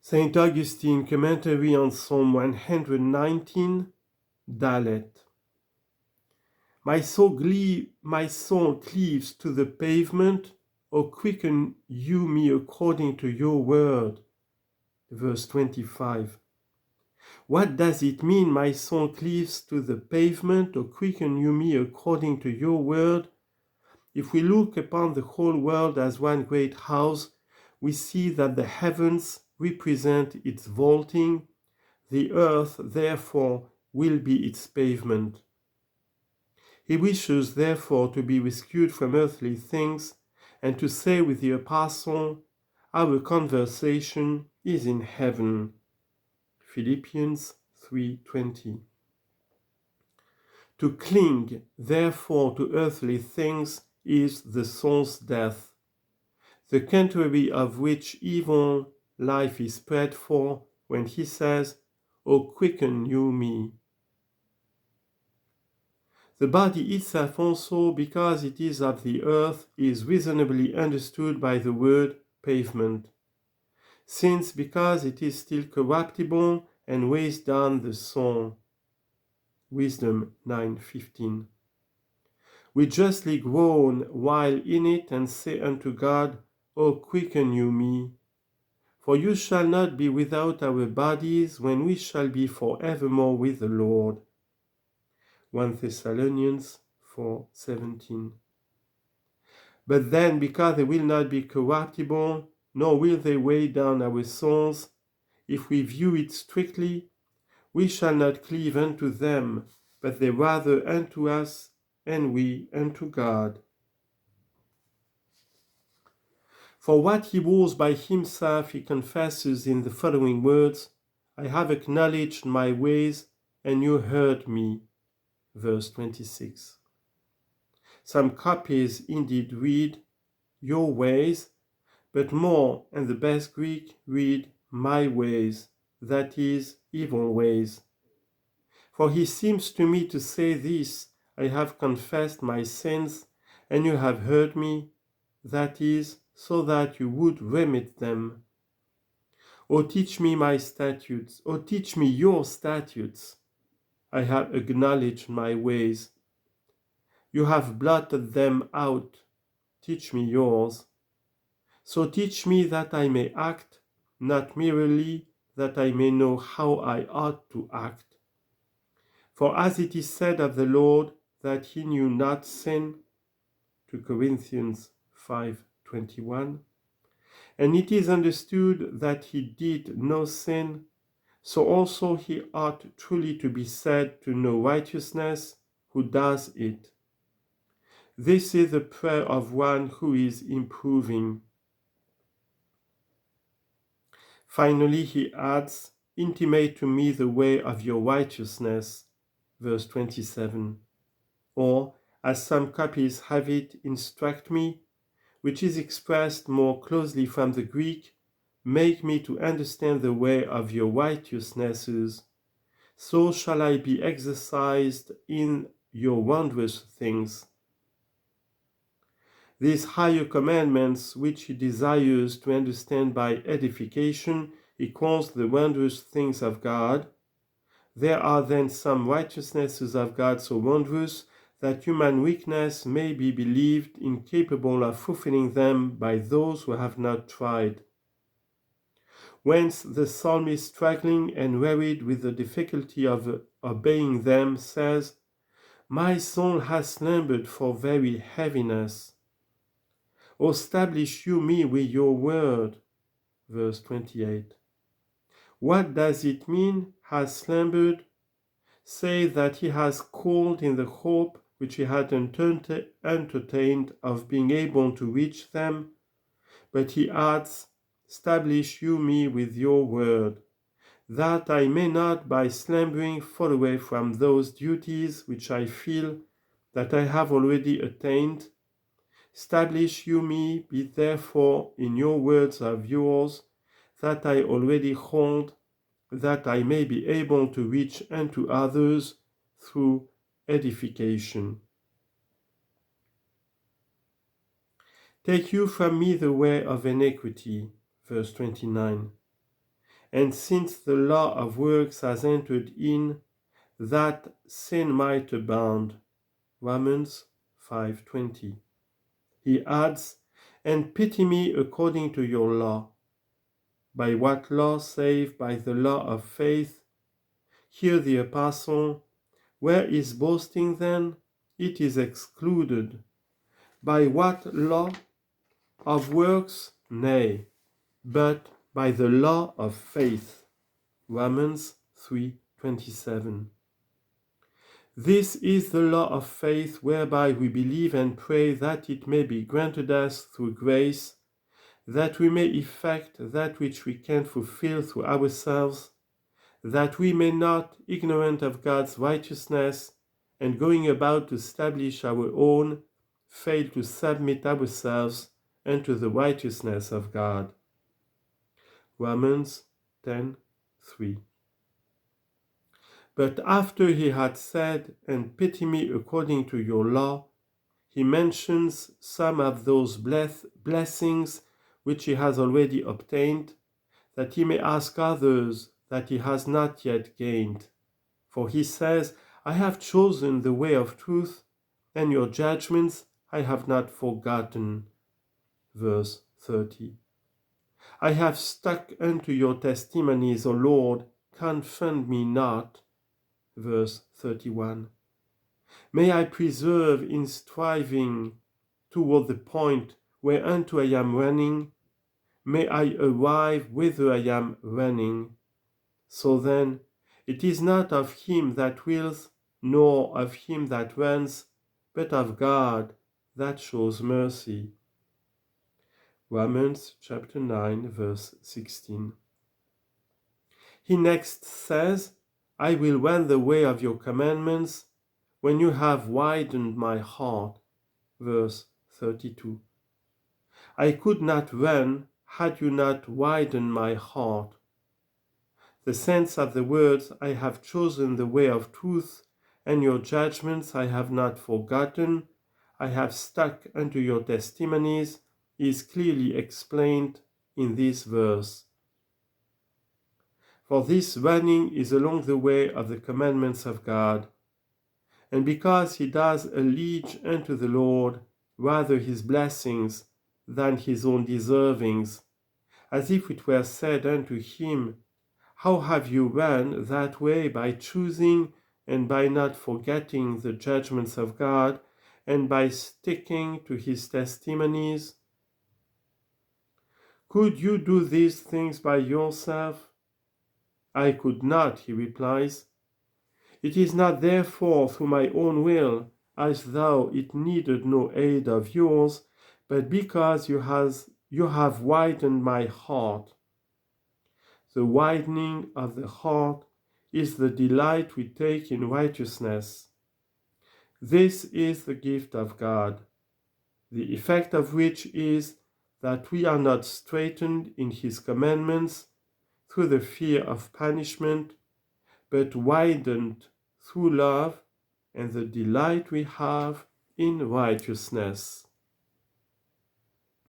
Saint Augustine, commentary on Psalm 119, Daleth. My soul cleaves to the pavement, O quicken you me according to your word. Verse 25. What does it mean, my soul cleaves to the pavement, O quicken you me according to your word? If we look upon the whole world as one great house, we see that the heavens represent its vaulting, the earth, therefore, will be its pavement. He wishes, therefore, to be rescued from earthly things and to say with the Apostle, our conversation is in heaven. Philippians 3:20. To cling, therefore, to earthly things is the soul's death, the contrary of which evil life is spread for when he says, O quicken you me. The body itself also, because it is of the earth, is reasonably understood by the word pavement, since because it is still corruptible and weighs down the soul. Wisdom 9:15. We justly groan while in it and say unto God, O quicken you me. For you shall not be without our bodies when we shall be forevermore with the Lord. 1 Thessalonians 4:17. But then, because they will not be corruptible, nor will they weigh down our souls, if we view it strictly, we shall not cleave unto them, but they rather unto us, and we unto God. For what he was by himself, he confesses in the following words, I have acknowledged my ways, and you heard me. Verse 26. Some copies indeed read, your ways, but more, and the best Greek, read, my ways, that is, evil ways. For he seems to me to say this, I have confessed my sins, and you have heard me, that is, so that you would remit them. O teach me my statutes, O teach me your statutes. I have acknowledged my ways. You have blotted them out. Teach me yours. So teach me that I may act, not merely that I may know how I ought to act. For as it is said of the Lord, that he knew not sin, 2 Corinthians 5:21, and it is understood that he did no sin, so also he ought truly to be said to know righteousness who does it. This is the prayer of one who is improving. Finally, he adds, intimate to me the way of your righteousness, verse 27. Or, as some copies have it, instruct me, which is expressed more closely from the Greek, make me to understand the way of your righteousnesses, so shall I be exercised in your wondrous things. These higher commandments, which he desires to understand by edification, he calls the wondrous things of God. There are then some righteousnesses of God so wondrous that human weakness may be believed incapable of fulfilling them by those who have not tried. Whence the psalmist, struggling and wearied with the difficulty of obeying them, says, my soul has slumbered for very heaviness. O establish you me with your word. Verse 28. What does it mean, has slumbered? Say that he has called in the hope which he had entertained of being able to reach them, but he adds, establish you me with your word, that I may not by slumbering fall away from those duties which I feel that I have already attained. Establish you me, be therefore in your words of yours, that I already hold, that I may be able to reach unto others through edification. Take you from me the way of iniquity, verse 29, and since the law of works has entered in, that sin might abound. Romans 5:20. He adds, and pity me according to your law. By what law save? By the law of faith. Here the apostle, where is boasting then? It is excluded. By what law? Of works? Nay, but by the law of faith. Romans 3:27. This is the law of faith whereby we believe and pray that it may be granted us through grace, that we may effect that which we can fulfill through ourselves, that we may not, ignorant of God's righteousness, and going about to establish our own, fail to submit ourselves unto the righteousness of God. Romans 10:3. But after he had said, and pity me according to your law, he mentions some of those blessings which he has already obtained, that he may ask others that he has not yet gained. For he says, I have chosen the way of truth, and your judgments I have not forgotten. Verse 30. I have stuck unto your testimonies, O Lord, confound me not. Verse 31. May I preserve in striving toward the point whereunto I am running. May I arrive whither I am running. So then, it is not of him that wills, nor of him that runs, but of God that shows mercy. Romans chapter 9, verse 16. He next says, I will run the way of your commandments when you have widened my heart. Verse 32. I could not run had you not widened my heart. The sense of the words, I have chosen the way of truth, and your judgments I have not forgotten, I have stuck unto your testimonies, is clearly explained in this verse. For this running is along the way of the commandments of God, and because he does allege unto the Lord rather his blessings than his own deservings, as if it were said unto him, how have you run that way by choosing and by not forgetting the judgments of God and by sticking to his testimonies? Could you do these things by yourself? I could not, he replies. It is not therefore through my own will, as though it needed no aid of yours, but because you have widened my heart. The widening of the heart is the delight we take in righteousness. This is the gift of God, the effect of which is that we are not straitened in his commandments through the fear of punishment, but widened through love and the delight we have in righteousness.